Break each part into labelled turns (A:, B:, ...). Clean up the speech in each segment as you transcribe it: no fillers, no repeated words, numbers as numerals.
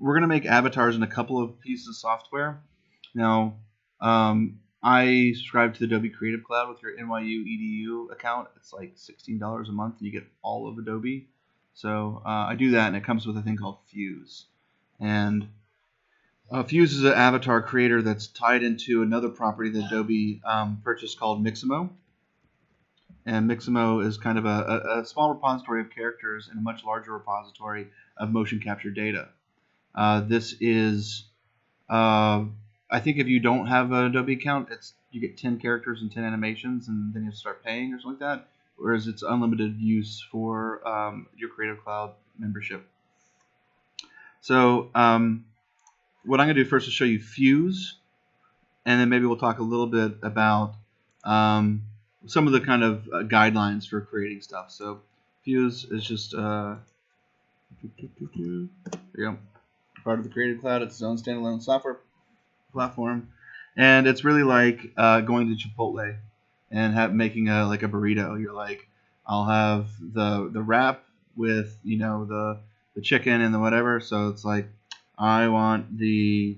A: we're going to make avatars in a couple of pieces of software. Now, I subscribe to the Adobe Creative Cloud with your NYU EDU account. It's like $16 a month, and you get all of Adobe. So I do that, and it comes with a thing called Fuse. And Fuse is an avatar creator that's tied into another property that Adobe purchased called Mixamo. And Mixamo is kind of a small repository of characters in a much larger repository of motion capture data. This is, I think if you don't have an Adobe account, you get 10 characters and 10 animations, and then you have to start paying or something like that. Whereas it's unlimited use for your Creative Cloud membership. So what I'm going to do first is show you Fuse, and then maybe we'll talk a little bit about some of the kind of guidelines for creating stuff. So Fuse is just there you go, part of the Creative Cloud. It's its own standalone software platform, and it's really like going to Chipotle and making like a burrito. You're like, I'll have the wrap with the chicken and the whatever. So it's like, I want the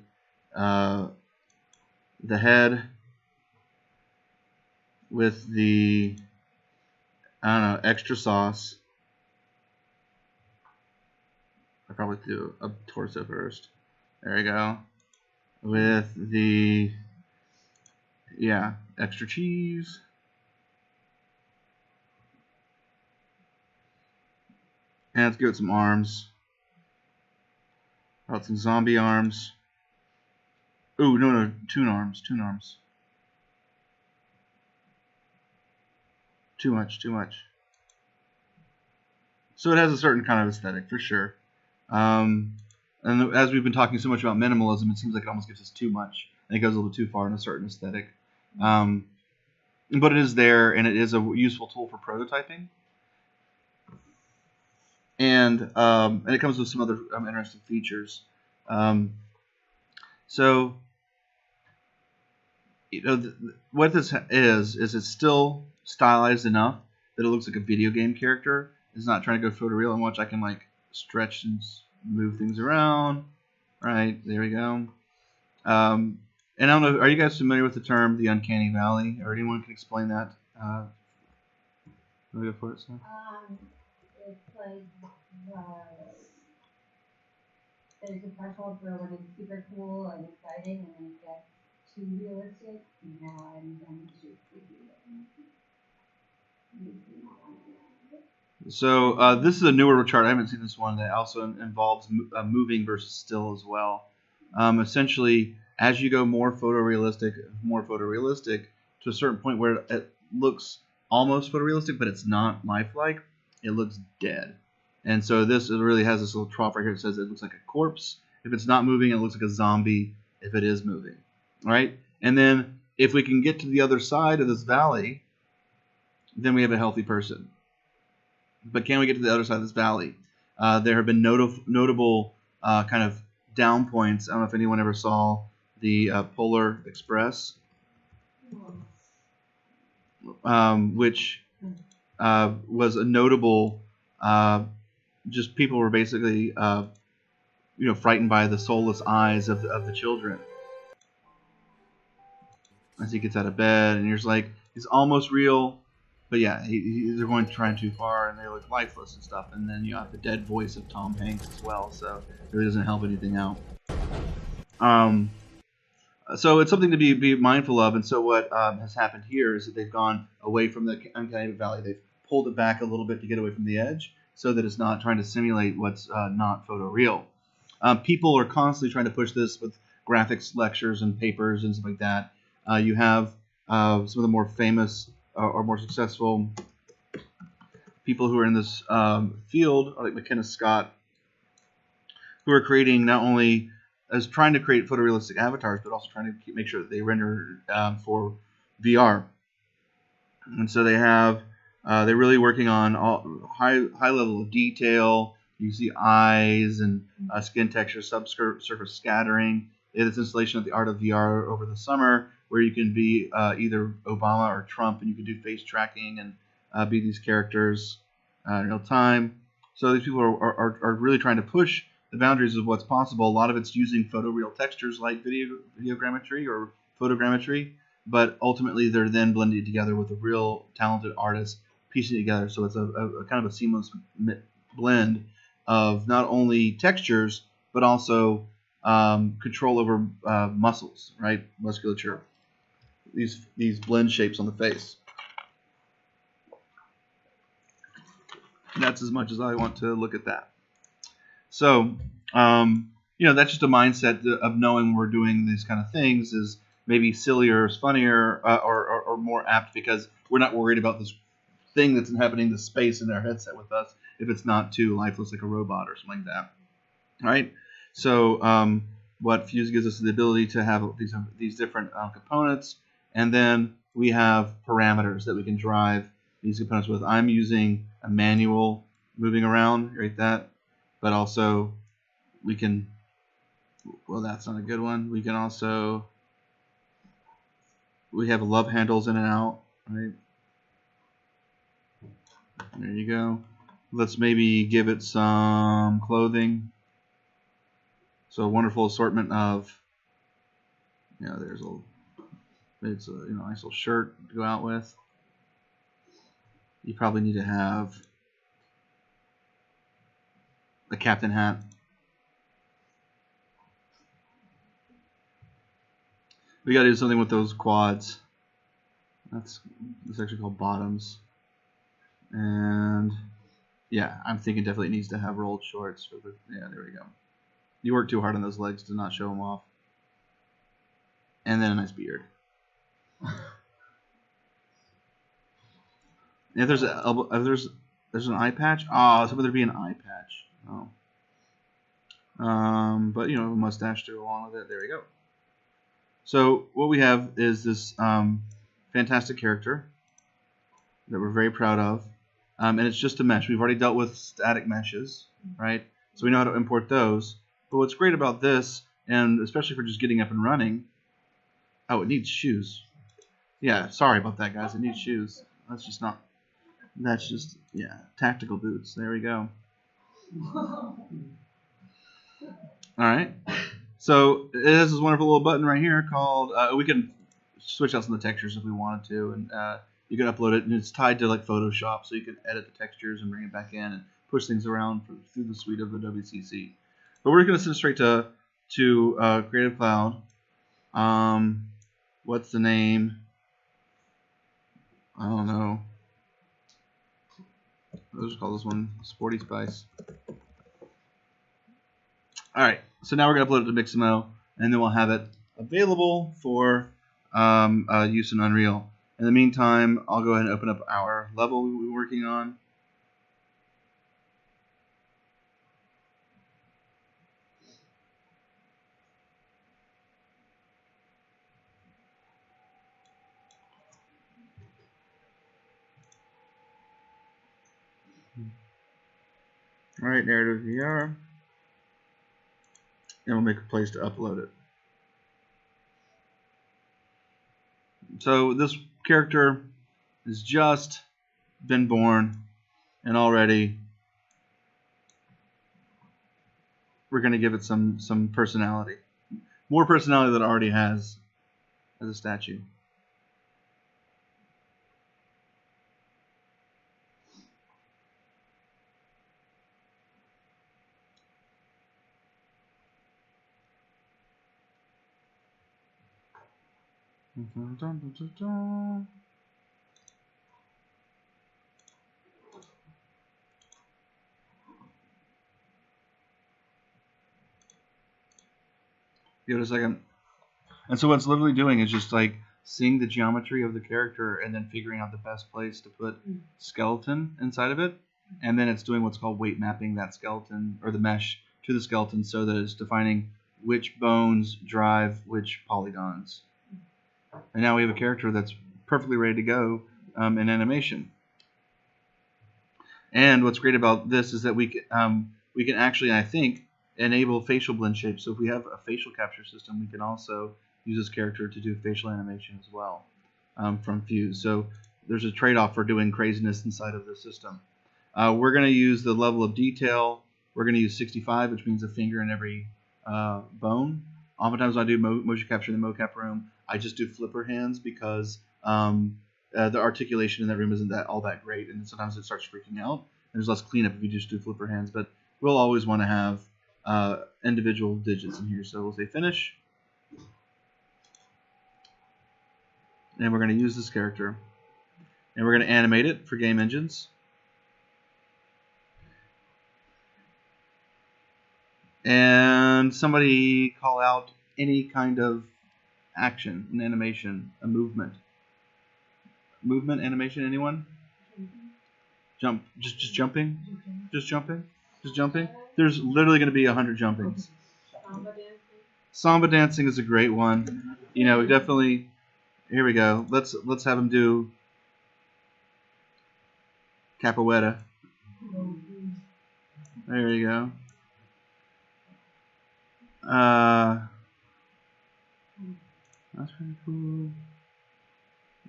A: head with the, I don't know, extra sauce. I probably do a torso first. There we go. With the, yeah, extra cheese. And let's give it some arms. How about some zombie arms? Ooh, no, toon arms. Too much. So it has a certain kind of aesthetic, for sure. And as we've been talking so much about minimalism, it seems like it almost gives us too much. And it goes a little bit too far in a certain aesthetic. But it is there, and it is a useful tool for prototyping. And it comes with some other interesting features. So, what this is it's still stylized enough that it looks like a video game character. It's not trying to go photoreal and watch. I can like stretch and move things around. Right, there we go. And I don't know, are you guys familiar with the term the uncanny valley, or anyone can explain that? Let me go for it, so.
B: It's like there's a threshold for when it's super cool and exciting, and then it gets too realistic. Now I'm just
A: So this is a newer chart. I haven't seen this one that also involves moving versus still as well. Essentially, as you go more photorealistic to a certain point where it looks almost photorealistic, but it's not lifelike, it looks dead. And so this really has this little trough right here that says it looks like a corpse. If it's not moving, it looks like a zombie. If it is moving, all right? And then if we can get to the other side of this valley, then we have a healthy person. But can we get to the other side of this valley? There have been notable kind of down points. I don't know if anyone ever saw the Polar Express, which was a notable. Just people were basically, frightened by the soulless eyes of the children. As he gets out of bed, and you're just like, he's almost real, but yeah, they're going trying too far, and they look lifeless and stuff. And then you have the dead voice of Tom Hanks as well, so it really doesn't help anything out. So it's something to be mindful of. And so what has happened here is that they've gone away from the uncanny valley. They've pulled it back a little bit to get away from the edge, so that it's not trying to simulate what's not photoreal. People are constantly trying to push this with graphics lectures and papers and stuff like that. You have some of the more famous or more successful people who are in this field, like McKenna Scott, who are creating not only as trying to create photorealistic avatars, but also trying to make sure that they render for VR. And so they have they're really working on high level of detail. You see eyes and skin texture, subsurface scattering. It is installation of the Art of VR over the summer, where you can be either Obama or Trump, and you can do face tracking and be these characters in real time. So these people are really trying to push the boundaries of what's possible. A lot of it's using photoreal textures like videogrammetry or photogrammetry, but ultimately they're then blended together with a real talented artist piecing it together. So it's a kind of a seamless blend of not only textures but also control over muscles, right? Musculature. These blend shapes on the face. And that's as much as I want to look at that. So, that's just a mindset of knowing we're doing these kind of things is maybe sillier, funnier, or more apt because we're not worried about this thing that's happening to space in our headset with us if it's not too lifeless like a robot or something like that, right? So what Fuse gives us is the ability to have these different components, and then we have parameters that we can drive these components with. I'm using a manual moving around, right? That, but also we can. Well, that's not a good one. We can also. We have love handles in and out, right? There you go. Let's maybe give it some clothing. So a wonderful assortment of. There's it's a nice little shirt to go out with. You probably need to have a captain hat. We gotta do something with those quads. It's actually called bottoms. And yeah, I'm thinking definitely needs to have rolled shorts for the. Yeah, there we go. You work too hard on those legs to not show them off. And then a nice beard. If there's there's an eye patch. Oh, so would there be an eye patch? Oh. But a mustache to go along with it. There we go. So what we have is this fantastic character that we're very proud of, and it's just a mesh. We've already dealt with static meshes, right? So we know how to import those. But what's great about this, and especially for just getting up and running, it needs shoes. Yeah, sorry about that, guys. It needs shoes. That's just tactical boots. There we go. All right. So it has this wonderful little button right here called. We can switch out some of the textures if we wanted to, and you can upload it, and it's tied to like Photoshop, so you can edit the textures and bring it back in and push things around through the suite of the WCC. But we're going to send it straight to Creative Cloud. What's the name? I don't know. Let's just call this one Sporty Spice. All right, so now we're going to upload it to Mixamo, and then we'll have it available for use in Unreal. In the meantime, I'll go ahead and open up our level we were working on. All right, narrative VR, and we'll make a place to upload it. So this character has just been born, and already we're going to give it some personality, more personality than it already has as a statue. Give it a second. And so what it's literally doing is just like seeing the geometry of the character and then figuring out the best place to put skeleton inside of it. And then it's doing what's called weight mapping that skeleton or the mesh to the skeleton so that it's defining which bones drive which polygons. And now we have a character that's perfectly ready to go in animation. And what's great about this is that we can actually, I think, enable facial blend shapes. So if we have a facial capture system, we can also use this character to do facial animation as well from Fuse. So there's a trade-off for doing craziness inside of the system. We're going to use the level of detail we're going to use 65, which means a finger in every bone. Oftentimes when I do motion capture in the mocap room, I just do flipper hands because the articulation in that room isn't all that great, and sometimes it starts freaking out. And there's less cleanup if you just do flipper hands, but we'll always want to have individual digits in here. So we'll say finish, and we're going to use this character, and we're going to animate it for game engines. And somebody call out any kind of action, an animation, a movement. Movement, animation, anyone? Jump, just jumping? Just jumping? Just jumping? There's literally going to be 100 jumpings. Samba dancing is a great one. You know, we definitely, here we go. Let's have him do capoeira. There you go. That's pretty cool.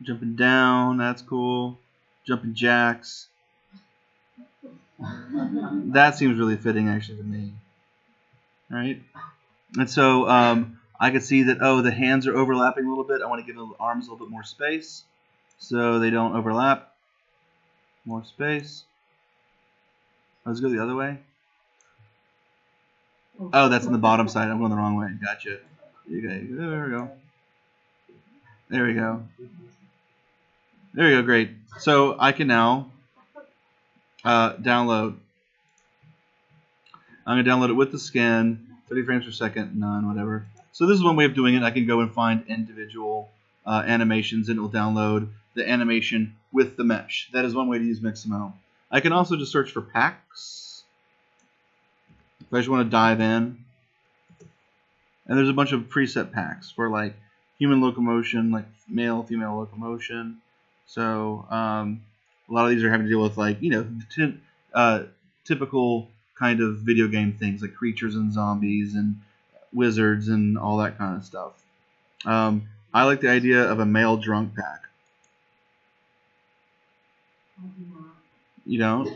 A: Jumping down, that's cool. Jumping jacks. That seems really fitting actually to me. Alright. And so I can see that, oh, the hands are overlapping a little bit. I want to give the arms a little bit more space so they don't overlap. More space. Let's go the other way. Oh, that's on the bottom side. I'm going the wrong way. Gotcha. Okay, there we go. There we go. There we go. Great. So I can now download. I'm going to download it with the skin. 30 frames per second. None. Whatever. So this is one way of doing it. I can go and find individual animations, and it will download the animation with the mesh. That is one way to use Mixamo. I can also just search for packs. If I just want to dive in. And there's a bunch of preset packs for like human locomotion, like male, female locomotion. So a lot of these are having to deal with like, you know, typical kind of video game things like creatures and zombies and wizards and all that kind of stuff. I like the idea of a male drunk pack. You don't?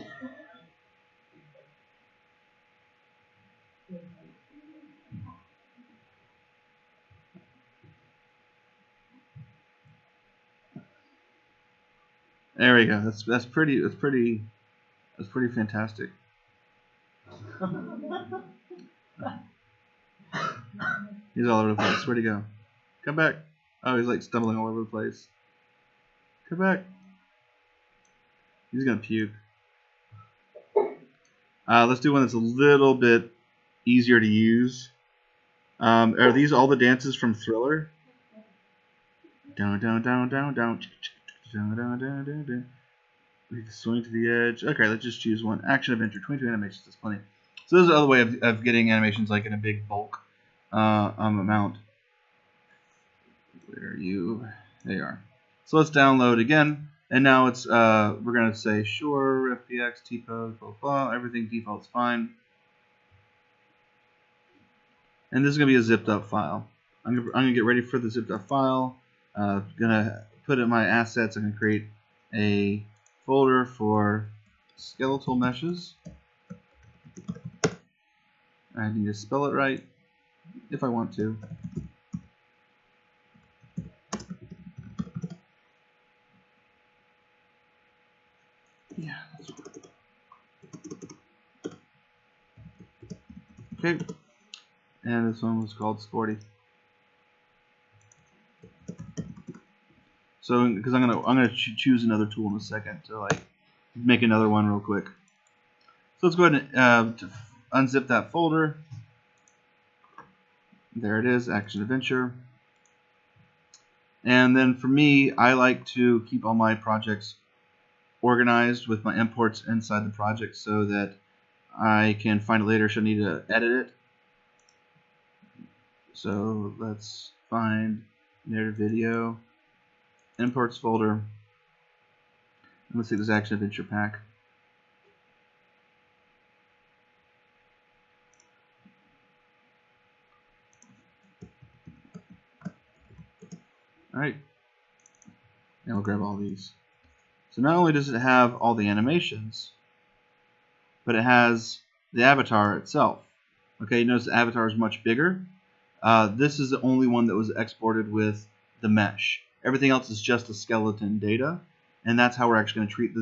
A: There we go. That's pretty fantastic. He's all over the place. Where'd he go? Come back. Oh, he's like stumbling all over the place. Come back. He's gonna puke. Let's do one that's a little bit easier to use. Are these all the dances from Thriller? Down, down, down, down, down. Down, down, down, down, down. We can swing to the edge. Okay, let's just choose one. Action adventure, 22 animations. That's plenty. So this is another way of getting animations like in a big bulk amount. Where are you? There you are. So let's download again. And now it's we're gonna say sure FBX T-pose blah blah. Everything default's fine. And this is gonna be a zipped up file. I'm gonna get ready for the zipped up file. Gonna put in my assets. I'm gonna create a folder for skeletal meshes. I need to spell it right if I want to. Yeah. Okay. And this one was called Sporty. So, because I'm gonna choose another tool in a second to like make another one real quick. So let's go ahead and unzip that folder. There it is, Action Adventure. And then for me, I like to keep all my projects organized with my imports inside the project so that I can find it later should I need to edit it. So let's find narrative video, imports folder, and let's take this Action Adventure pack. Alright, and we'll grab all these. So not only does it have all the animations, but it has the avatar itself. Okay, notice the avatar is much bigger. This is the only one that was exported with the mesh. Everything else is just the skeleton data, and that's how we're actually going to treat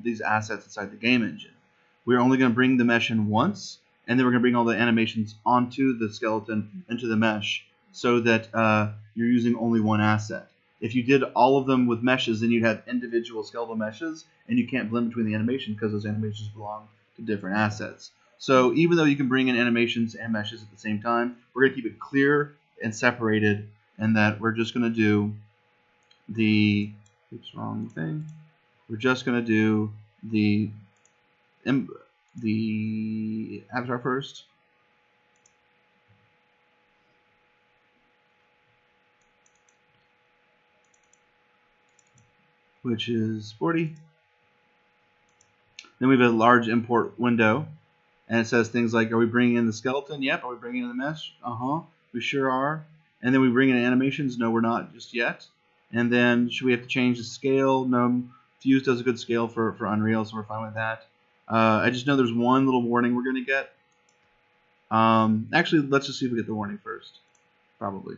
A: these assets inside the game engine. We're only going to bring the mesh in once, and then we're going to bring all the animations onto the skeleton into the mesh, so that you're using only one asset. If you did all of them with meshes, then you'd have individual skeletal meshes, and you can't blend between the animations because those animations belong to different assets. So even though you can bring in animations and meshes at the same time, we're going to keep it clear and separated, and that we're just going to do the, oops, wrong thing. We're just going to do the avatar first. Which is 40. Then we have a large import window, and it says things like, are we bringing in the skeleton? Yep. Are we bringing in the mesh? We sure are. And then we bring in animations. No, we're not just yet. And then should we have to change the scale? No, Fuse does a good scale for Unreal, so we're fine with that. I just know there's one little warning we're going to get. Actually, let's just see if we get the warning first. Probably.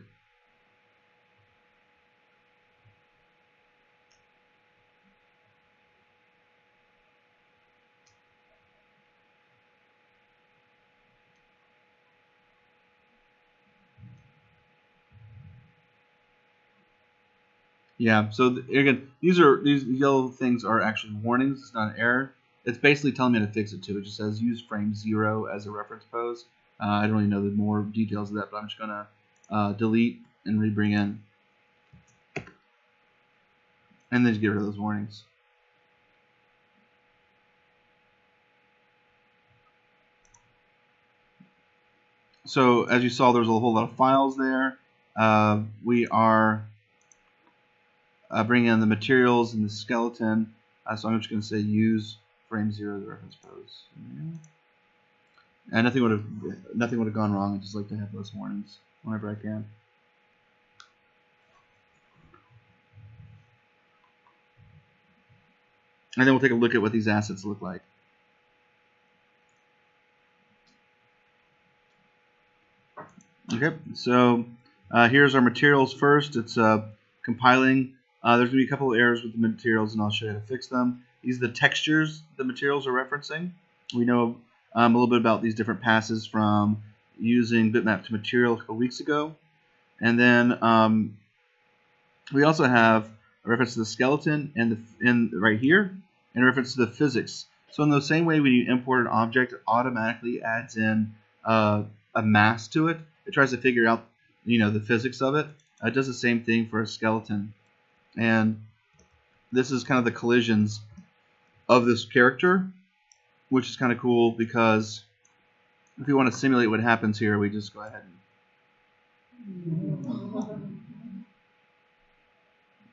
A: Yeah, so again, these yellow things are actually warnings. It's not an error. It's basically telling me to fix it too. It just says use frame 0 as a reference pose. I don't really know the more details of that, but I'm just gonna delete and rebring in, and then just get rid of those warnings. So as you saw, there's a whole lot of files there. We are bringing in the materials and the skeleton. So I'm just going to say use frame 0 as a reference pose. And nothing would have gone wrong. I just like to have those warnings whenever I can. And then we'll take a look at what these assets look like. Okay, so here's our materials first. It's compiling. There's going to be a couple of errors with the materials, and I'll show you how to fix them. These are the textures the materials are referencing. We know a little bit about these different passes from using bitmap to material a couple weeks ago. And then we also have a reference to the skeleton and right here, and a reference to the physics. So in the same way when you import an object, it automatically adds in a mass to it. It tries to figure out, the physics of it. It does the same thing for a skeleton. And this is kind of the collisions of this character, which is kind of cool because if we want to simulate what happens here, we just go ahead and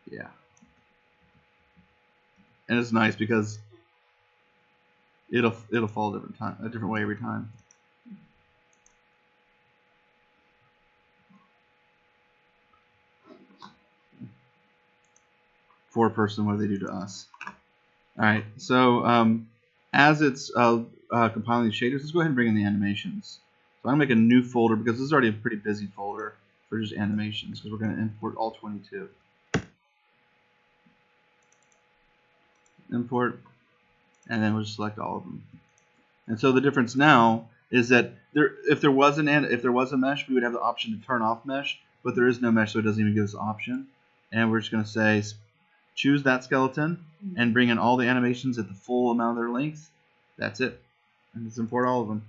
A: yeah. And it's nice because it'll fall a different way every time. For a person, what do they do to us? All right, so as it's compiling these shaders, let's go ahead and bring in the animations. So I'm going to make a new folder because this is already a pretty busy folder for just animations because we're going to import all 22. Import, and then we'll just select all of them. And so the difference now is that if there was a mesh, we would have the option to turn off mesh, but there is no mesh, so it doesn't even give us an option. And we're just going to say choose that skeleton and bring in all the animations at the full amount of their length. That's it. And let's import all of them.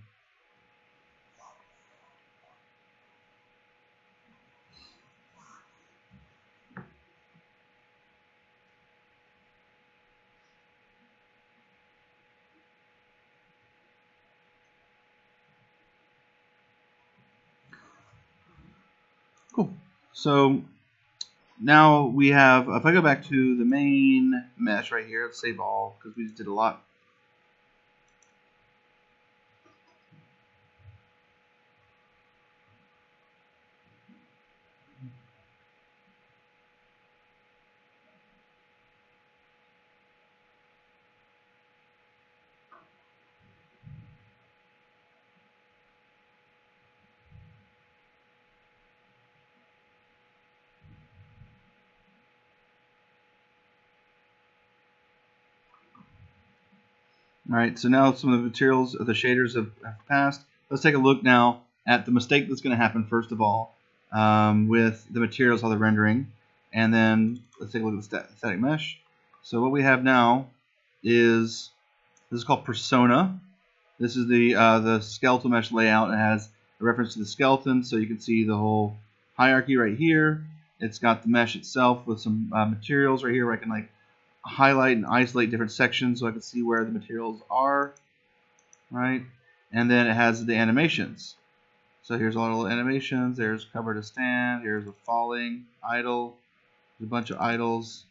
A: Cool. So now we have, if I go back to the main mesh right here, let's save all because we just did a lot. All right, so now some of the materials of the shaders have passed. Let's take a look now at the mistake that's going to happen first of all with the materials, how they're rendering, and then let's take a look at the static mesh. So what we have now is, this is called persona. This is the skeletal mesh layout. It has a reference to the skeleton, so you can see the whole hierarchy right here. It's got the mesh itself with some materials right here where I can like highlight and isolate different sections so I can see where the materials are, right? And then it has the animations. So here's all the little animations. There's cover to stand. Here's a falling idle. There's a bunch of idles.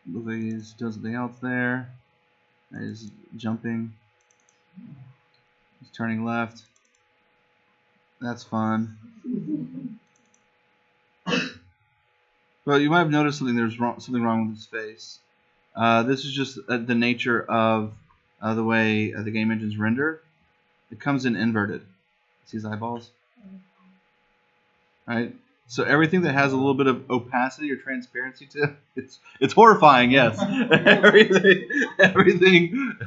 A: Looks like he's doing something else there. He's jumping. He's turning left. That's fun. Well, you might have noticed something. There's something wrong with his face. This is just the nature of the way the game engines render. It comes in inverted. See his eyeballs? Right? So everything that has a little bit of opacity or transparency to it, it's horrifying, yes. everything,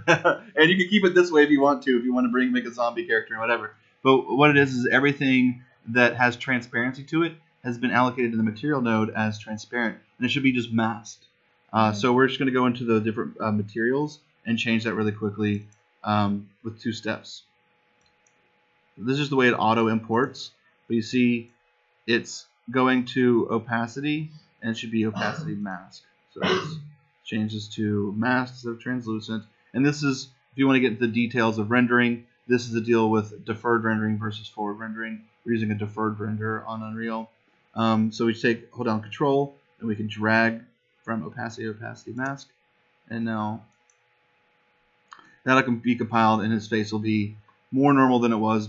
A: and you can keep it this way if you want to make a zombie character or whatever. But what it is everything that has transparency to it has been allocated to the material node as transparent, and it should be just masked. So we're just going to go into the different materials and change that really quickly with 2 steps. This is the way it auto imports, but you see it's going to opacity, and it should be opacity mask. So this changes to mask instead of translucent. And this is, if you want to get into the details of rendering, this is the deal with deferred rendering versus forward rendering. We're using a deferred render on Unreal. So we hold down Control, and we can drag from opacity to opacity mask. And now that'll be compiled, and his face will be more normal than it was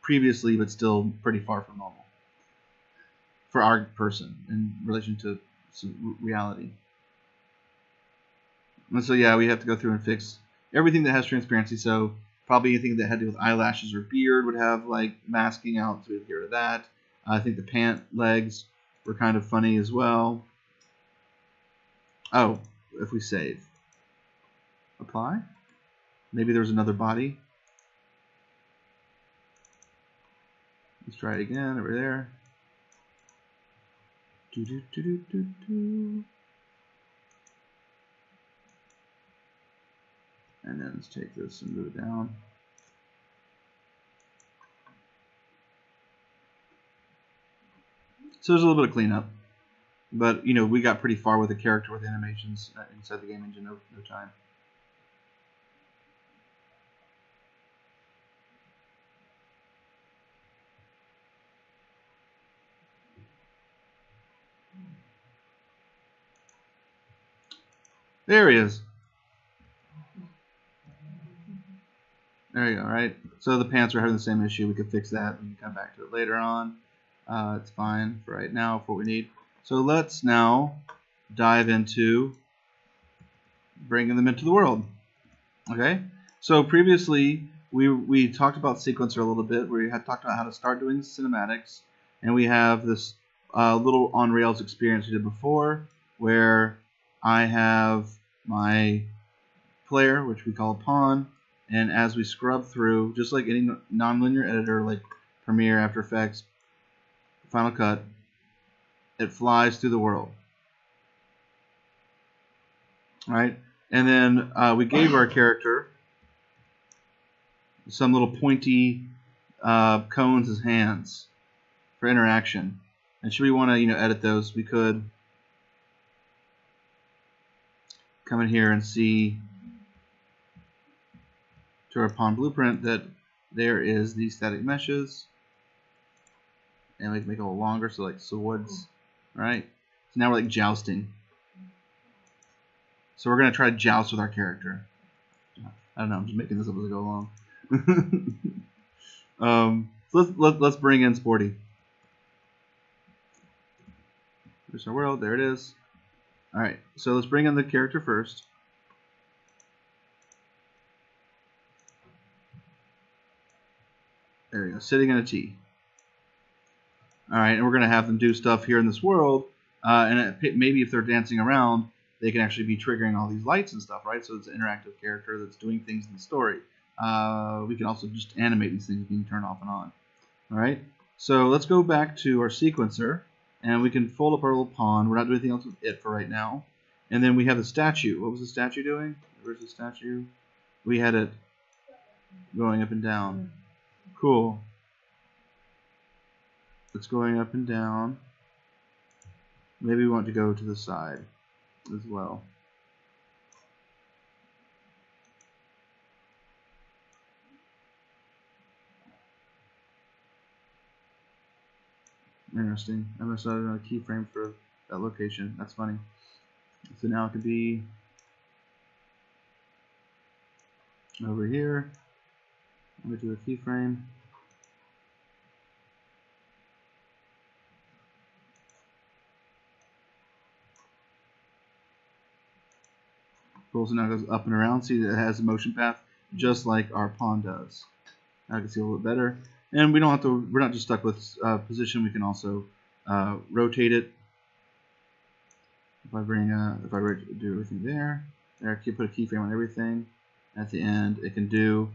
A: previously, but still pretty far from normal for our person in relation to reality. And so yeah, we have to go through and fix everything that has transparency. So probably anything that had to do with eyelashes or beard would have like masking out, so we get rid of that. I think the pant legs were kind of funny as well. Oh, if we save, apply, maybe there's another body. Let's try it again over there. And then let's take this and move it down. So there's a little bit of cleanup, but you know, we got pretty far with the character with animations inside the game engine no time. There he is. There you go, right? So the pants are having the same issue. We could fix that. We can come back to it later on. It's fine for right now for what we need. So let's now dive into bringing them into the world. Okay? So previously we talked about sequencer a little bit. We had talked about how to start doing cinematics, and we have this little on Rails experience we did before, where I have my player, which we call a pawn, and as we scrub through, just like any nonlinear editor like Premiere, After Effects, Final Cut, it flies through the world. All right? And then we gave our character some little pointy cones as hands for interaction. And should we want to, edit those, we could come in here and see to our pawn blueprint that there is the static meshes, and we can make it a little longer, so like swords. All right? So now we're like jousting. So we're gonna try to joust with our character. I don't know. I'm just making this up as I go along. So let's bring in Sporty. There's our world. There it is. All right. So let's bring in the character first. There we go. Sitting in a T. All right, and we're gonna have them do stuff here in this world, and maybe if they're dancing around, they can actually be triggering all these lights and stuff, right? So it's an interactive character that's doing things in the story. We can also just animate these things being turned off and on. All right. So let's go back to our sequencer, and we can fold up our little pawn. We're not doing anything else with it for right now. And then we have the statue. What was the statue doing? Where's the statue? We had it going up and down. Cool. It's going up and down. Maybe we want to go to the side as well. Interesting. I must have a keyframe for that location. That's funny. So now it could be over here. I'm going to do a keyframe. Cool, so now it goes up and around. See that it has a motion path just like our pawn does. Now I can see a little bit better. And we don't have to, we're not just stuck with position, we can also rotate it. If I do everything there, I can put a keyframe on everything. At the end, it can do,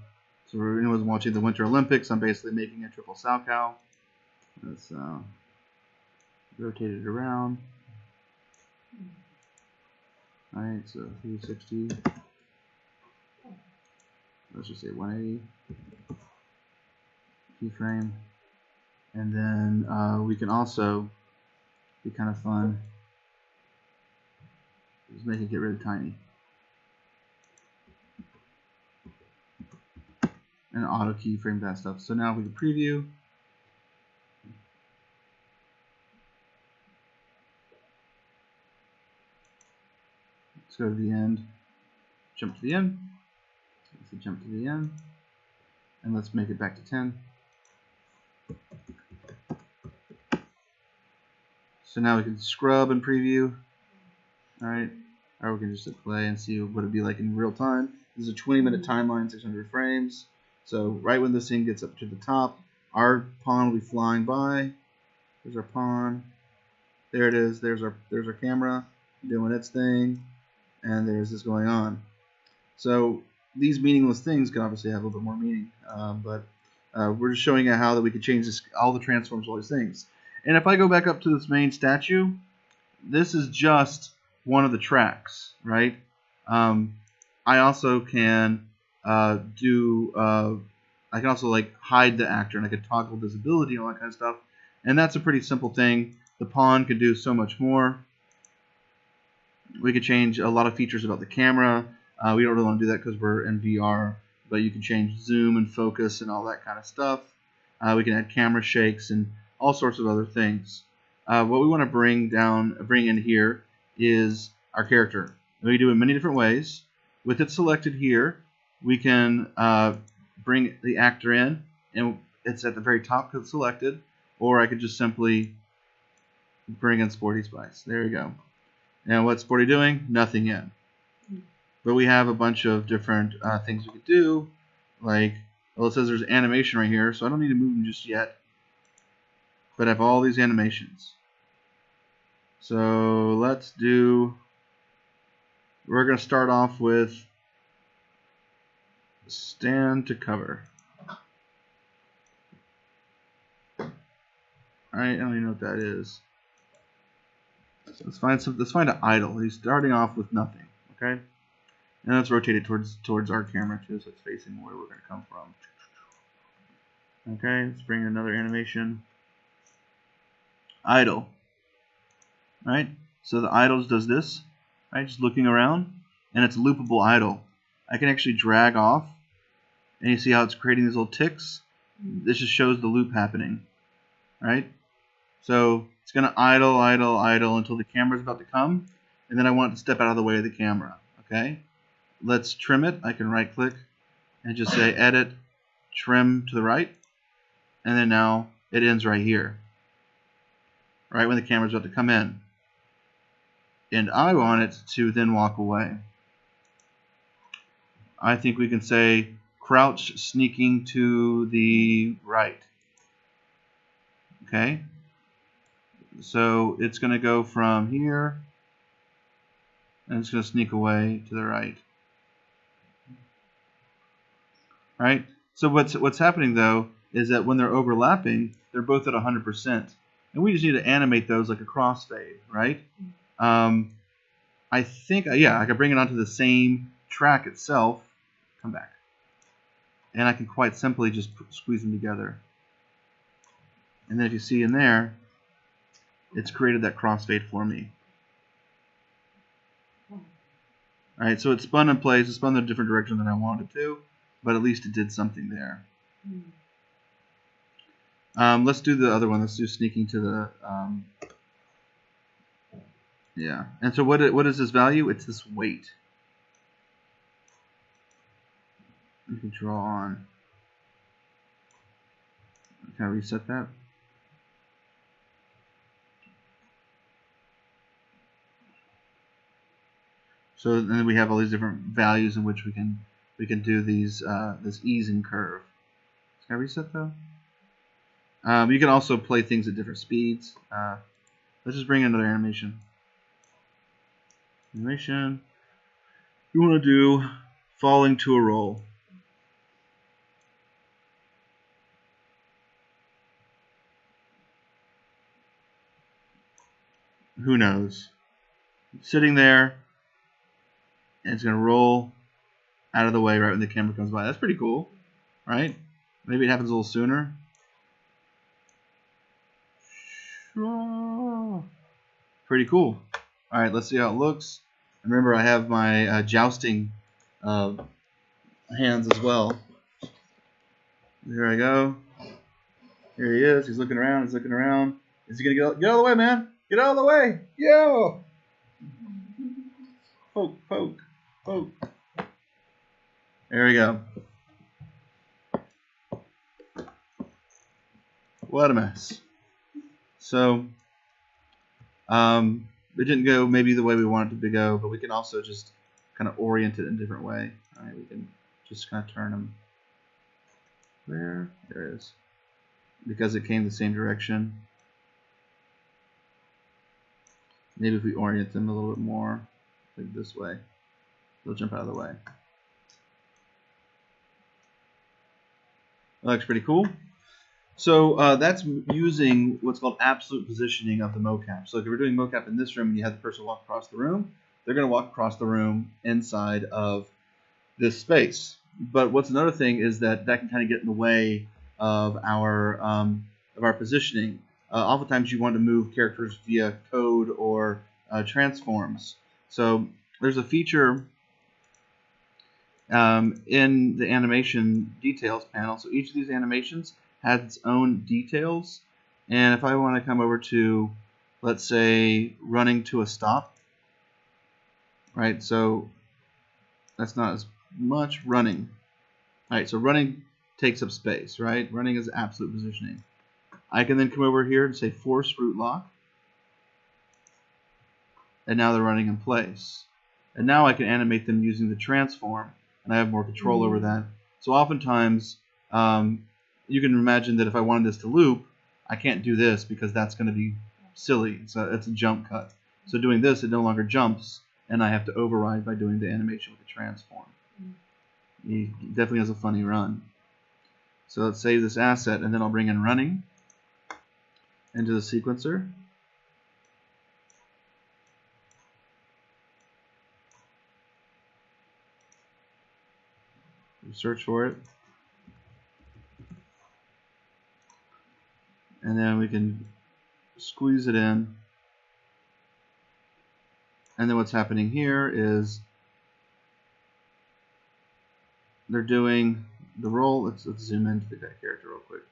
A: so for anyone who's watching the Winter Olympics, I'm basically making a triple Salchow. Let's rotate it around. Alright, so 360. Let's just say 180. Keyframe. And then we can also be kind of fun. Just make it get really tiny. And auto keyframe that stuff. So now we can preview. Let's go to the end. Jump to the end. Let's jump to the end. And let's make it back to 10. So now we can scrub and preview. Alright. Or we can just hit play and see what it'd be like in real time. This is a 20-minute timeline, 600 frames. So right when this thing gets up to the top, our pawn will be flying by. There's our pawn. There it is. There's our camera doing its thing. And there's this going on. So these meaningless things can obviously have a little bit more meaning. But we're just showing you how that we could change this, all the transforms, all these things. And if I go back up to this main statue, this is just one of the tracks, right? I also can I can also like hide the actor, and I could toggle visibility and all that kind of stuff. And that's a pretty simple thing. The pawn could do so much more. We could change a lot of features about the camera. We don't really want to do that because we're in VR, but you can change zoom and focus and all that kind of stuff. We can add camera shakes and all sorts of other things. What we want to bring in here is our character. And we can do it in many different ways. With it selected here, we can bring the actor in, and it's at the very top because it's selected. Or I could just simply bring in Sporty Spice. There we go. And what's Sporty doing? Nothing yet. But we have a bunch of different things we could do. Like, well, it says there's animation right here, so I don't need to move them just yet. But I have all these animations. So let's do, we're going to start off with stand to cover. Alright, I don't even know what that is. Let's find an idle. He's starting off with nothing. Okay? And let's rotate it towards our camera too, so it's facing where we're going to come from. Okay, let's bring in another animation. Idle. Right? So the idles does this, right? Just looking around, and it's loopable idle. I can actually drag off, and you see how it's creating these little ticks? This just shows the loop happening. Right? So it's going to idle, idle, idle until the camera's about to come, and then I want it to step out of the way of the camera. Okay? Let's trim it. I can right click and just say edit, trim to the right, and then now it ends right here. Right when the camera's about to come in. And I want it to then walk away. I think we can say crouch sneaking to the right. Okay? So it's going to go from here and it's going to sneak away to the right. Right? So what's happening though is that when they're overlapping, they're both at 100%, and we just need to animate those like a crossfade, right? I think yeah, I could bring it onto the same track itself. Come back, and I can quite simply just squeeze them together. And then if you see in there, it's created that crossfade for me. Alright, so it spun in place, it spun in a different direction than I wanted to, but at least it did something there. Let's do the other one. Let's do sneaking to the yeah. And so what is this value? It's this weight. You can draw on. Can I reset that? So then we have all these different values in which we can do these this easing curve. Can I reset though? You can also play things at different speeds. Let's just bring in another animation. Animation. You want to do falling to a roll. Who knows? Sitting there, and it's going to roll out of the way right when the camera comes by. That's pretty cool, right? Maybe it happens a little sooner. Pretty cool. All right, let's see how it looks. Remember, I have my jousting hands as well. Here I go. Here he is. He's looking around. He's looking around. Is he gonna get out of the way, man? Get out of the way! Yo! Poke, poke, poke. There we go. What a mess. So, it didn't go maybe the way we wanted it to go, but we can also just kind of orient it in a different way. All right, we can just kind of turn them. Where? There it is. Because it came the same direction. Maybe if we orient them a little bit more, like this way, they'll jump out of the way. That looks pretty cool. So that's using what's called absolute positioning of the mocap. So if you're doing mocap in this room and you have the person walk across the room, they're going to walk across the room inside of this space. But what's another thing is that can kind of get in the way of our positioning. Oftentimes you want to move characters via code or transforms. So there's a feature in the animation details panel. So each of these animations has its own details. And if I want to come over to, let's say, running to a stop, right? So that's not as much running. All right, so running takes up space, right? Running is absolute positioning. I can then come over here and say force root lock. And now they're running in place. And now I can animate them using the transform, and I have more control over that. So oftentimes, you can imagine that if I wanted this to loop, I can't do this because that's going to be silly. It's a jump cut. So doing this, it no longer jumps, and I have to override by doing the animation with the transform. He definitely has a funny run. So let's save this asset, and then I'll bring in running into the sequencer. Search for it. And then we can squeeze it in. And then what's happening here is they're doing the roll. Let's zoom into the character real quick.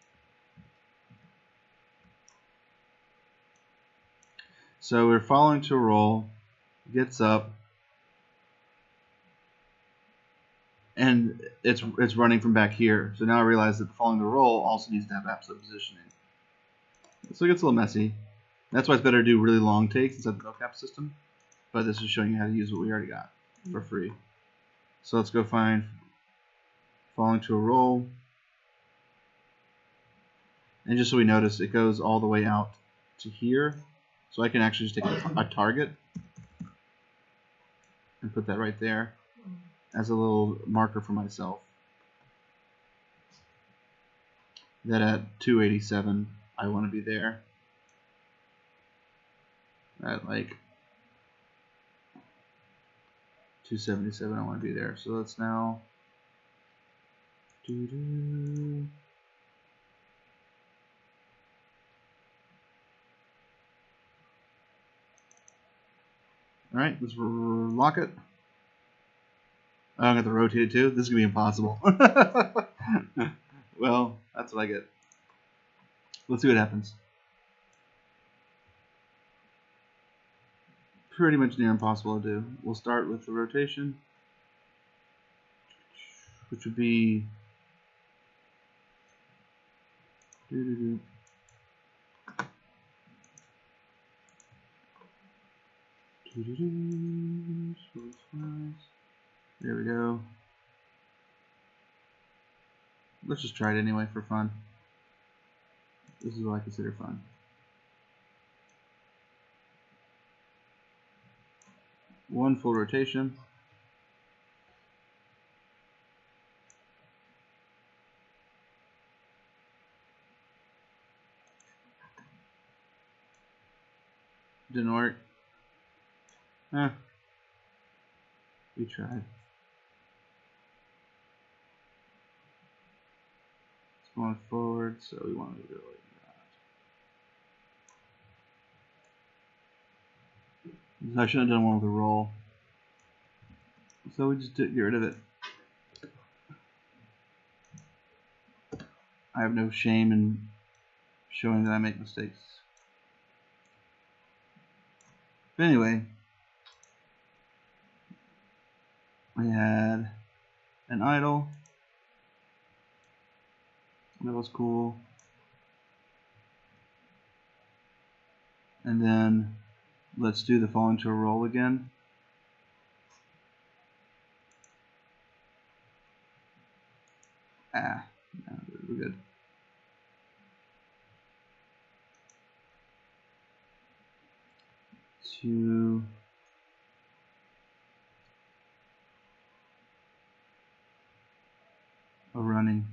A: So we're following to a roll, gets up, and it's running from back here. So now I realize that following the roll also needs to have absolute positioning. So it gets a little messy. That's why it's better to do really long takes instead of the mocap system. But this is showing you how to use what we already got for free. So let's go find falling to a roll. And just so we notice, it goes all the way out to here. So I can actually just take a target and put that right there as a little marker for myself. That at 287 I want to be there. At like 277 I want to be there. So let's now Alright, let's lock it. Oh, I'm going to rotate it too? This is going to be impossible. Well, that's what I get. Let's see what happens. Pretty much near impossible to do. We'll start with the rotation, which would be there we go. Let's just try it anyway for fun. This is what I consider fun. One full rotation. Didn't work. We tried. It's going forward, so we want to do it like that. I shouldn't have done one with a roll. So we just get rid of it. I have no shame in showing that I make mistakes. But anyway, we had an idle. That was cool. And then let's do the fall into a roll again. No, we're good. To a running.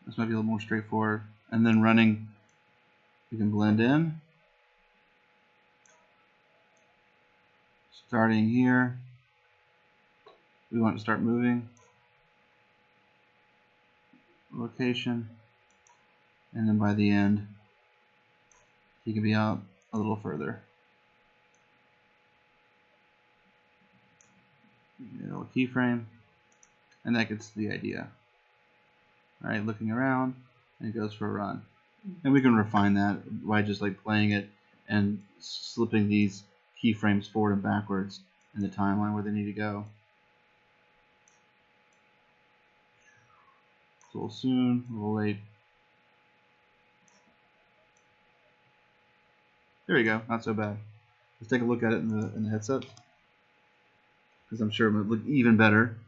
A: This might be a little more straightforward. And then running, we can blend in. Starting here, we want to start moving. Location. And then by the end, he can be out a little further. A little keyframe. And that gets the idea. Alright, looking around, and it goes for a run. And we can refine that by just like playing it and slipping these keyframes forward and backwards in the timeline where they need to go. It's a little soon, a little late. There we go, not so bad. Let's take a look at it in the headset, because I'm sure it would look even better.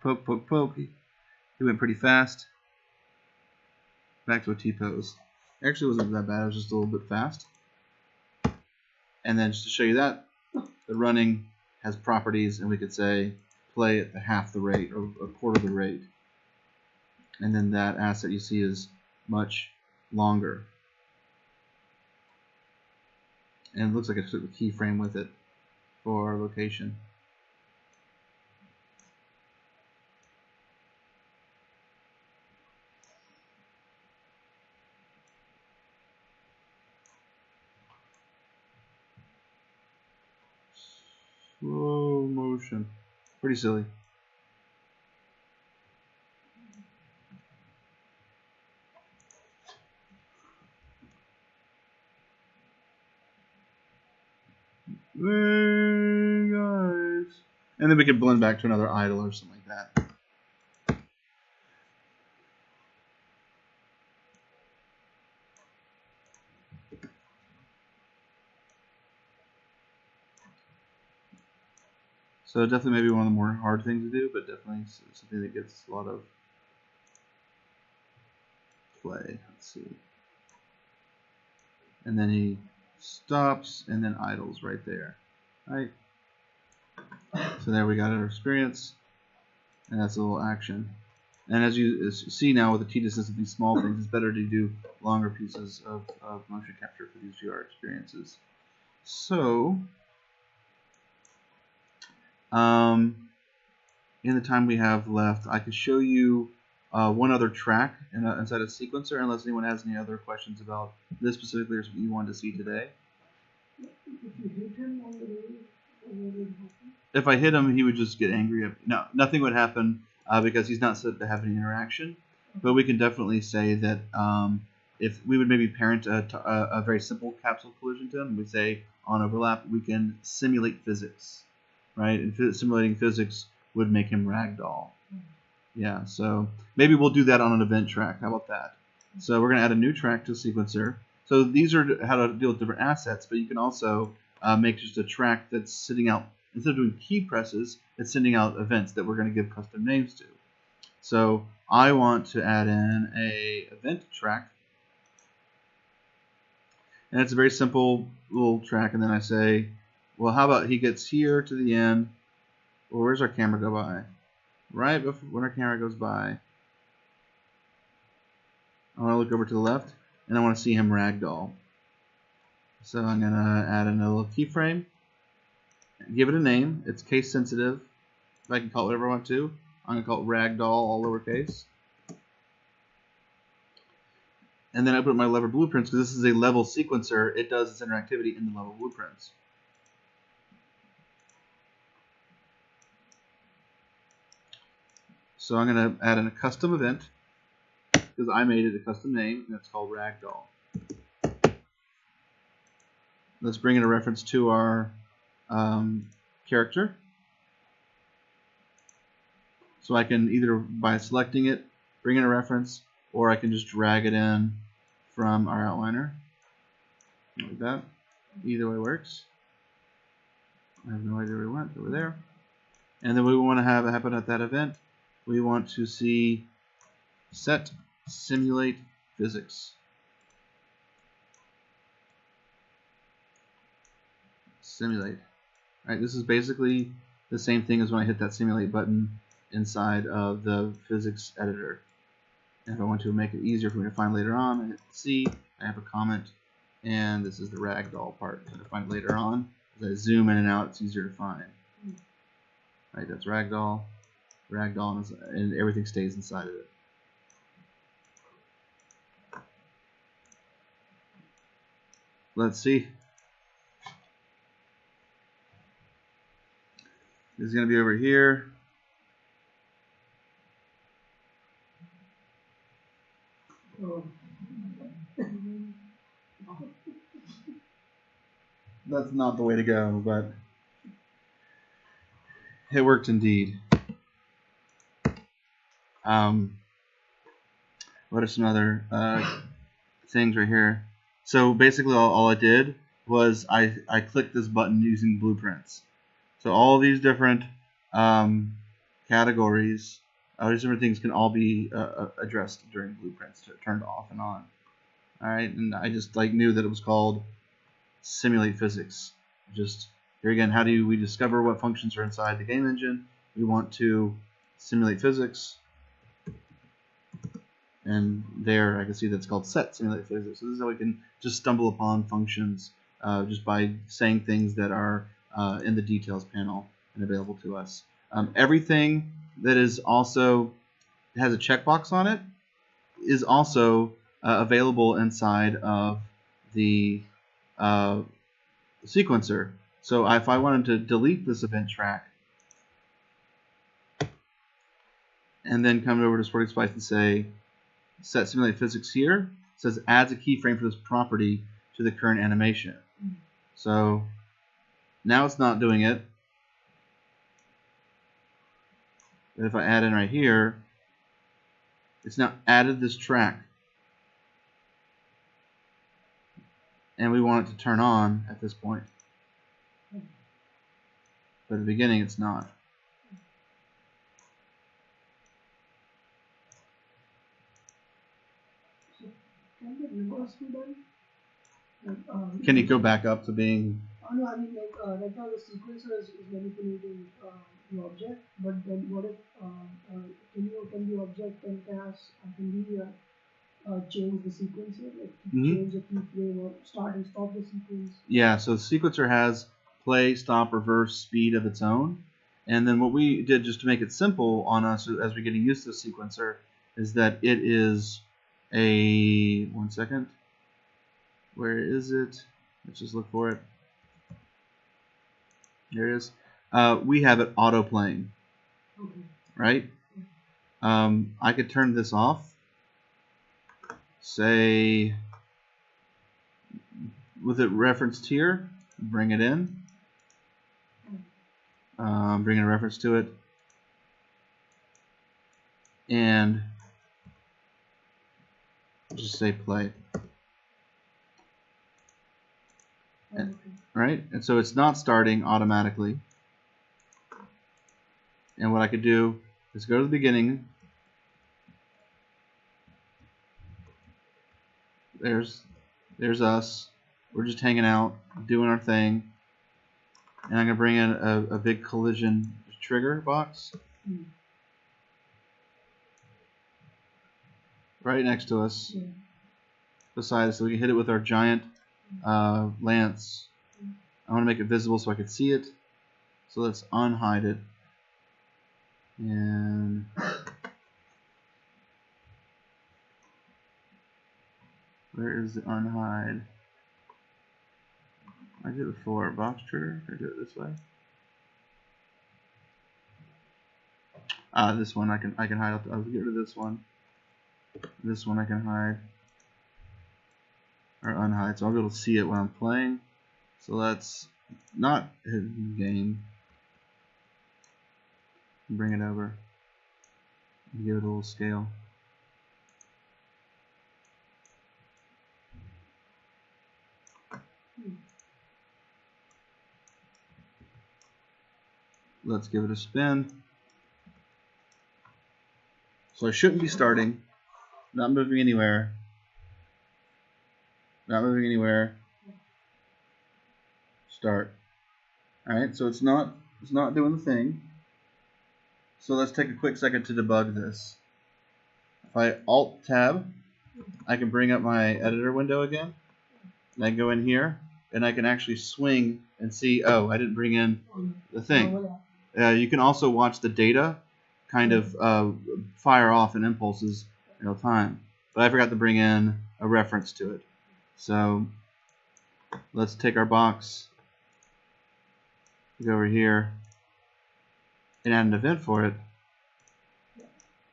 A: Poke, poke, poke. He went pretty fast. Back to a T-pose. Actually, it wasn't that bad. It was just a little bit fast. And then just to show you that, the running has properties, and we could say play at half the rate or a quarter the rate. And then that asset you see is much longer. And it looks like I took the keyframe with it for location. Slow motion. Pretty silly. Hey guys. And then we could blend back to another idle or something like that. So definitely maybe one of the more hard things to do, but definitely something that gets a lot of play. Let's see. And then he stops and then idles right there. Right. So there we got our experience, and that's a little action. And as you see now with the tediousness of these small things, it's better to do longer pieces of motion capture for these VR experiences. So, in the time we have left, I could show you one other track inside a sequencer, unless anyone has any other questions about this specifically or something you wanted to see today. If I hit him, he would just get angry. No, nothing would happen because he's not set to have any interaction. But we can definitely say that if we would maybe parent a very simple capsule collision to him, we say on overlap, we can simulate physics, right? And simulating physics would make him ragdoll. Yeah, so maybe we'll do that on an event track. How about that? So we're going to add a new track to the sequencer. So these are how to deal with different assets, but you can also make just a track that's sitting out, instead of doing key presses, it's sending out events that we're going to give custom names to. So I want to add in a event track, and it's a very simple little track, and then I say, well, how about he gets here to the end, well, where's our camera go by? Right before when our camera goes by, I want to look over to the left, and I want to see him ragdoll. So I'm going to add in a little keyframe, give it a name. It's case sensitive. If I can call it whatever I want to. I'm going to call it ragdoll, all lowercase. And then I put my lever blueprints, because this is a level sequencer. It does its interactivity in the level blueprints. So I'm going to add in a custom event, because I made it a custom name, and it's called ragdoll. Let's bring in a reference to our character. So I can either, by selecting it, bring in a reference, or I can just drag it in from our outliner. Like that. Either way works. I have no idea where we went. Over there. And then we want to have it happen at that event. We want to see set simulate physics. Simulate. Alright, this is basically the same thing as when I hit that simulate button inside of the physics editor. And if I want to make it easier for me to find later on, I hit C, I have a comment, and this is the ragdoll part. To find it later on, as I zoom in and out, it's easier to find. Right, that's ragdoll, and everything stays inside of it. Let's see. This is going to be over here. That's not the way to go, but it worked indeed. What are some other things right here? So basically all I did was I clicked this button using blueprints. So all these different categories, all these different things can all be addressed during blueprints, turned off and on. All right, and I just knew that it was called simulate physics. Just here again, how do we discover what functions are inside the game engine? We want to simulate physics, and there I can see that's called set simulate physics. So this is how we can just stumble upon functions just by saying things that are in the details panel and available to us. Everything that is also has a checkbox on it is also available inside of the sequencer. So if I wanted to delete this event track and then come over to Sporting Splice and say set simulate physics here, it says adds a keyframe for this property to the current animation. So now it's not doing it. But if I add in right here, it's now added this track. And we want it to turn on at this point. But at the beginning, it's not. Can it go back up to being
C: no, I mean like right now the sequencer is manipulating the object, but then what if can the object can we change the sequencer, like change the keyframe or start and stop the sequence?
A: Yeah, so the sequencer has play, stop, reverse, speed of its own. And then what we did just to make it simple on us as we're getting used to the sequencer is that it is a, one second, where is it? Let's just look for it. There it is. We have it auto playing, right? I could turn this off, say with it referenced here, bring it in, bring in a reference to it, and just say play. Right? And so it's not starting automatically. And what I could do is go to the beginning. There's us. We're just hanging out, doing our thing. And I'm going to bring in a big collision trigger box. Right next to us. Beside us, so we can hit it with our giant lance. I want to make it visible so I can see it. So let's unhide it. And where is the unhide? I did it before. Box trigger. Can I do it this way? This one I can hide. I'll get rid of this one. This one I can hide or unhide, so I'll be able to see it when I'm playing. So let's not hidden game. Bring it over. Give it a little scale. Let's give it a spin. So I shouldn't be starting. Not moving anywhere. Not moving anywhere. Start. Alright, so it's not doing the thing. So let's take a quick second to debug this. If I Alt Tab, I can bring up my editor window again. And I go in here, and I can actually swing and see, oh, I didn't bring in the thing. You can also watch the data kind of fire off in impulses in real time. But I forgot to bring in a reference to it. So let's take our box, go over here, and add an event for it.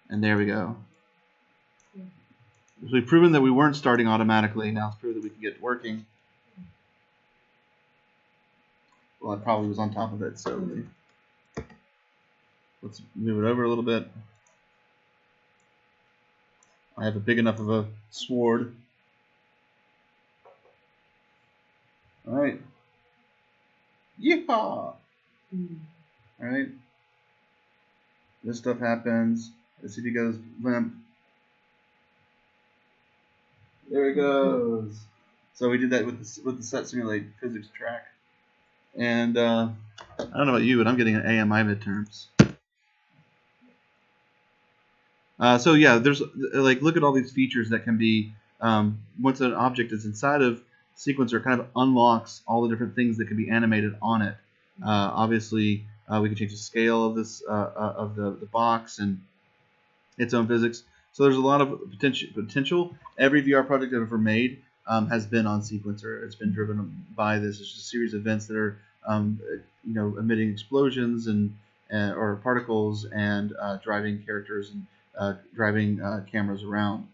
A: And there we go. So we've proven that we weren't starting automatically. Now it's proven that we can get it working. Well, I probably was on top of it, so let's move it over a little bit. I have a big enough of a sword. Alright. Yeehaw! Alright. This stuff happens. Let's see if he goes limp. There he goes. So we did that with the Set Simulate physics track. And I don't know about you, but I'm getting an A on my midterms. So yeah, there's like, look at all these features that can be once an object is inside of Sequencer, kind of unlocks all the different things that can be animated on it. Obviously, we can change the scale of this of the box and its own physics. So there's a lot of potential. Every VR project I've ever made has been on Sequencer. It's been driven by this. It's just a series of events that are emitting explosions and or particles and driving characters and driving cameras around.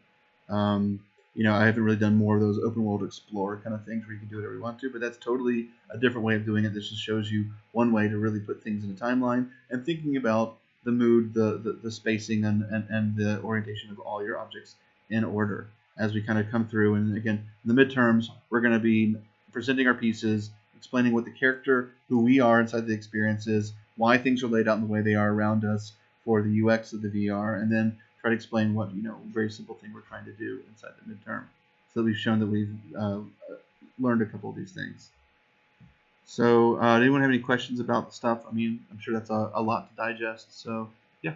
A: I haven't really done more of those open world explorer kind of things where you can do whatever you want to, but that's totally a different way of doing it. This just shows you one way to really put things in a timeline and thinking about the mood, the spacing, and the orientation of all your objects in order as we kind of come through. And again, in the midterms, we're going to be presenting our pieces, explaining what the character, who we are inside the experience is, why things are laid out in the way they are around us for the UX of the VR, and then try to explain what, very simple thing we're trying to do inside the midterm. So that we've shown that we've learned a couple of these things. So, anyone have any questions about the stuff? I mean, I'm sure that's a lot to digest. So, yeah.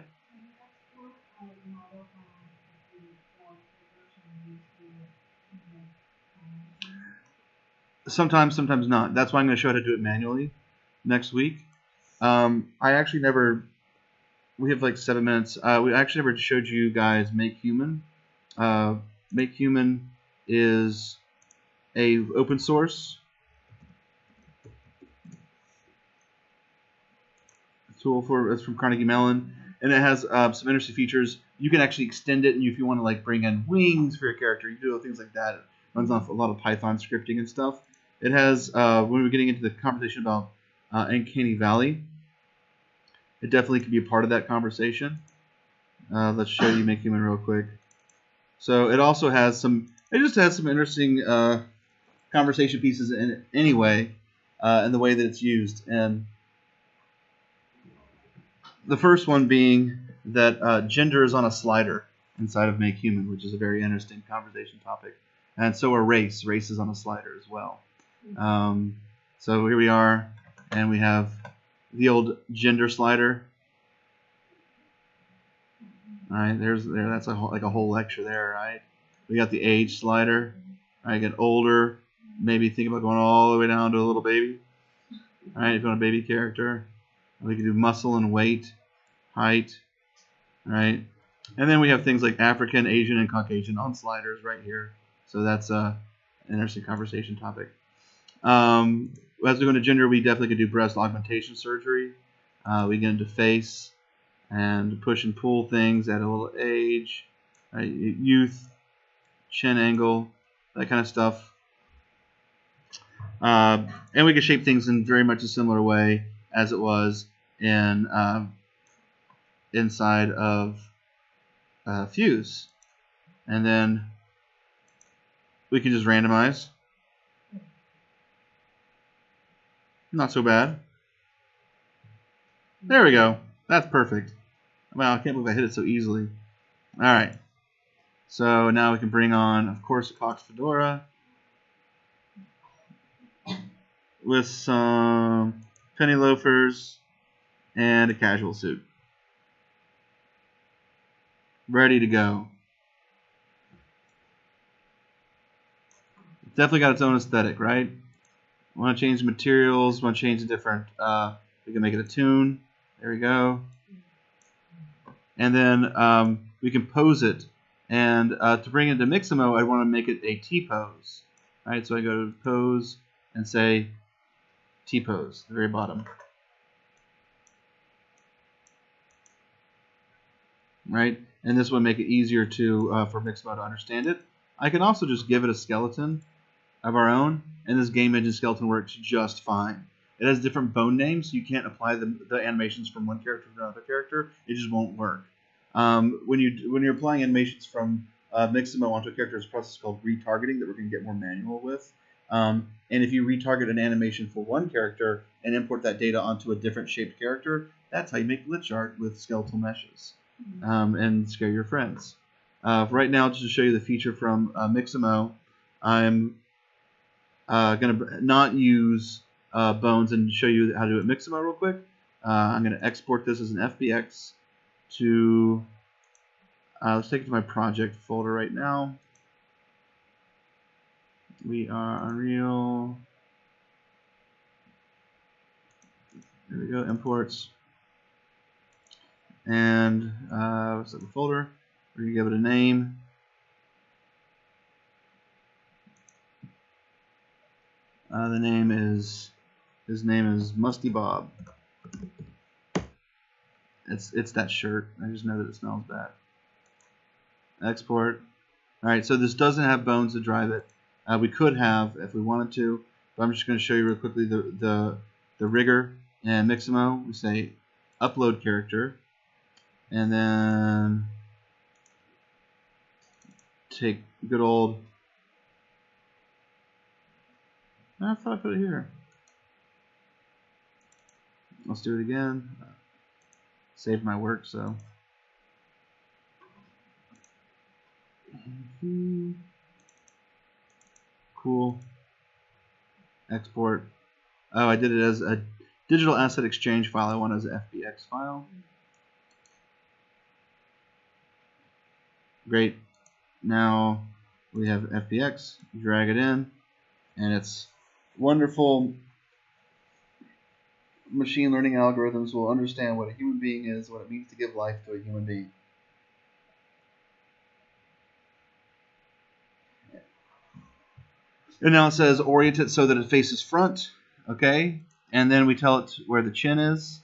A: Sometimes, sometimes not. That's why I'm going to show how to do it manually next week. I actually never. We have like 7 minutes. We actually never showed you guys Make Human. Make Human is a open source tool it's from Carnegie Mellon, and it has some interesting features. You can actually extend it, and if you want to like bring in wings for your character, you do things like that. It runs off a lot of Python scripting and stuff. It has when we're getting into the conversation about Uncanny Valley, it definitely could be a part of that conversation. Let's show you Make Human real quick. So it also has some. It just has some interesting conversation pieces in it anyway, in the way that it's used. And the first one being that gender is on a slider inside of Make Human, which is a very interesting conversation topic. And so are race. Race is on a slider as well. So here we are, and we have the old gender slider. All right, that's like a whole lecture there, right? We got the age slider. All right, get older. Maybe think about going all the way down to a little baby. All right, if you want a baby character, we can do muscle and weight, height. All right, and then we have things like African, Asian, and Caucasian on sliders right here. So that's an interesting conversation topic. As we go into gender, we definitely could do breast augmentation surgery. We get into face and push and pull things at a little age, right? Youth, chin angle, that kind of stuff. And we can shape things in very much a similar way as it was in inside of Fuse. And then we can just randomize. Not so bad. There we go. That's perfect. Wow, I can't believe I hit it so easily. All right. So now we can bring on, of course, a Cox Fedora with some penny loafers and a casual suit. Ready to go. It's definitely got its own aesthetic, right? Want to change the materials, want to change the different, we can make it a tune. There we go. And then we can pose it. And to bring it to Mixamo, I want to make it a T-pose. Right, so I go to pose and say T-pose, the very bottom. Right, and this will make it easier to for Mixamo to understand it. I can also just give it a skeleton of our own, and this game engine skeleton works just fine. It has different bone names, so you can't apply the animations from one character to another character. It just won't work. When you're applying animations from Mixamo onto a character, there's a process called retargeting that we're going to get more manual with. And if you retarget an animation for one character and import that data onto a different shaped character, that's how you make glitch art with skeletal meshes and scare your friends. Right now, just to show you the feature from Mixamo, I'm going to not use bones and show you how to do it Mixamo real quick. I'm going to export this as an FBX to, let's take it to my project folder right now. We are Unreal. There we go, imports. And let's set the folder. We're going to give it a name. His name is Musty Bob. It's that shirt. I just know that it smells bad. Export. All right, so this doesn't have bones to drive it. We could have if we wanted to, but I'm just going to show you real quickly the rigger and Mixamo. We say upload character, and then take good old. I thought I put it here. Let's do it again. Save my work, so. Cool. Export. Oh, I did it as a digital asset exchange file. I want it as an FBX file. Great. Now we have FBX. Drag it in, and it's wonderful. Machine learning algorithms will understand what a human being is, what it means to give life to a human being. And now it says orient it so that it faces front, okay? And then we tell it where the chin is,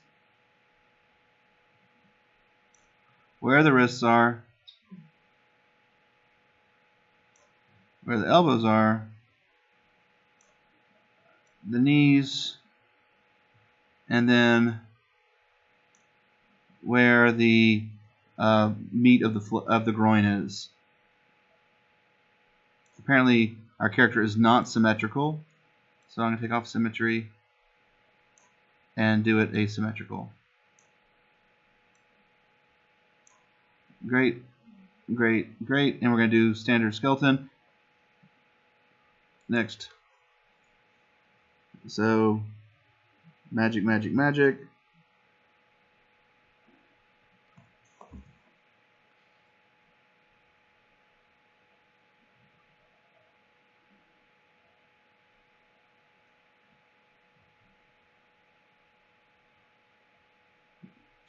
A: where the wrists are, where the elbows are, the knees, and then where the meat of the groin is. Apparently, our character is not symmetrical, so I'm going to take off symmetry and do it asymmetrical. Great, great, great. And we're going to do standard skeleton. Next. So, magic, magic, magic.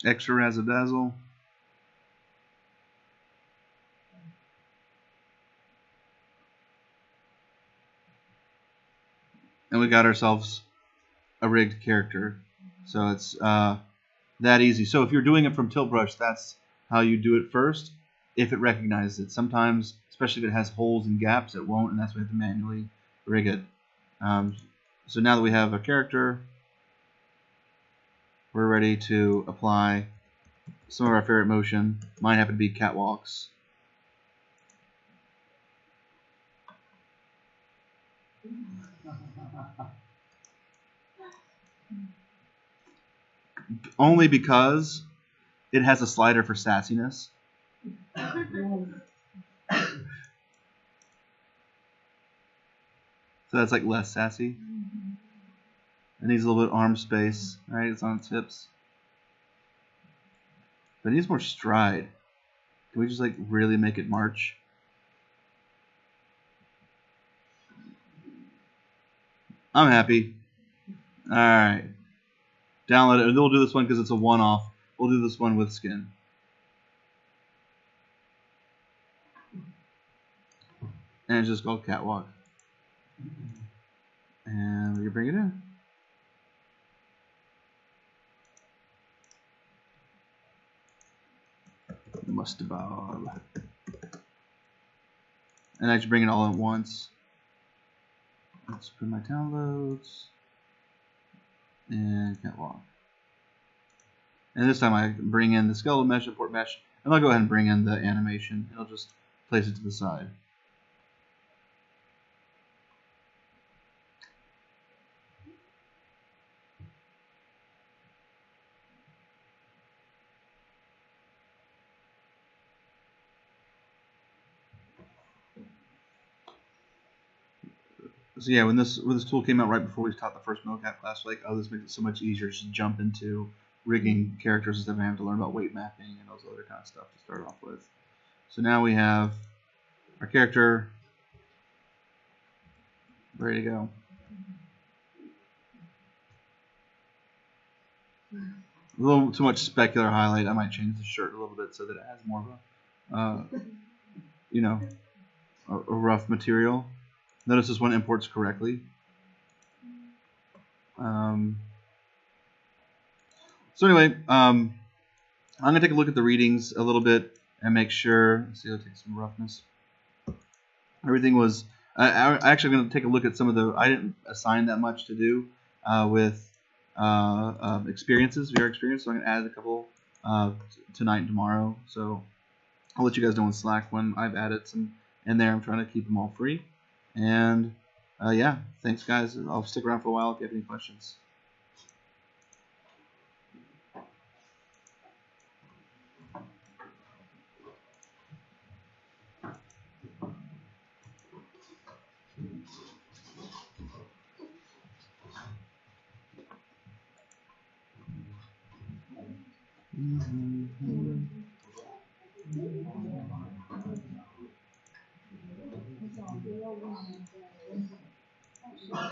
A: Extra razzle dazzle. And we got ourselves a rigged character. So it's that easy. So if you're doing it from Tilt Brush, that's how you do it first, if it recognizes it. Sometimes, especially if it has holes and gaps, it won't, and that's why we have to manually rig it. So now that we have a character, we're ready to apply some of our favorite motion. Mine happen to be catwalks. Only because it has a slider for sassiness. So that's like less sassy. It needs a little bit of arm space, right? It's on its hips. But it needs more stride. Can we just like really make it march? I'm happy. Alright. Download it. And we'll do this one because it's a one-off. We'll do this one with skin. And it's just called Catwalk. And we can bring it in. Mustabob. And I should bring it all at once. Let's put my downloads. And Catwalk. And this time I bring in the skeletal mesh, import mesh, and I'll go ahead and bring in the animation. I'll just place it to the side. So yeah, when this tool came out right before we taught the first MoCap class, like, oh, this makes it so much easier to just jump into rigging characters instead of having to learn about weight mapping and those other kind of stuff to start off with. So now we have our character ready to go. A little too much specular highlight. I might change the shirt a little bit so that it has more of a, you know, a rough material. Notice this one imports correctly. So anyway, I'm going to take a look at the readings a little bit and make sure. Let's see, I'll take some roughness. Everything was. I'm actually going to take a look at some of the. I didn't assign that much to do with experiences, VR experience. So I'm going to add a couple tonight and tomorrow. So I'll let you guys know in Slack when I've added some in there. I'm trying to keep them all free. And yeah, thanks guys. I'll stick around for a while if you have any questions.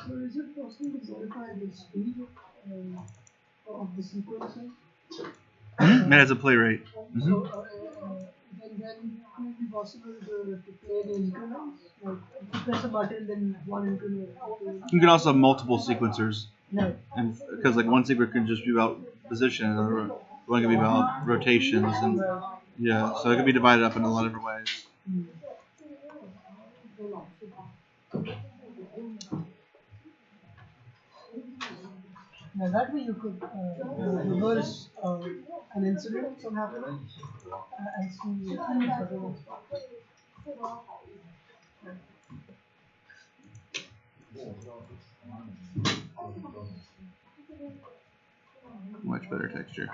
C: So is it possible to verify the speed of the sequencer?
A: It has a play rate.
C: So then could it be possible to play the increments? Like if you press a button, then one increment.
A: You can also have multiple sequencers,
C: No.
A: and because like one sequencer can just be about position, and another one can be about rotations, and yeah, so it can be divided up in a lot of different ways.
C: Now that way you could reverse an incident from happening and see if
A: Much better texture.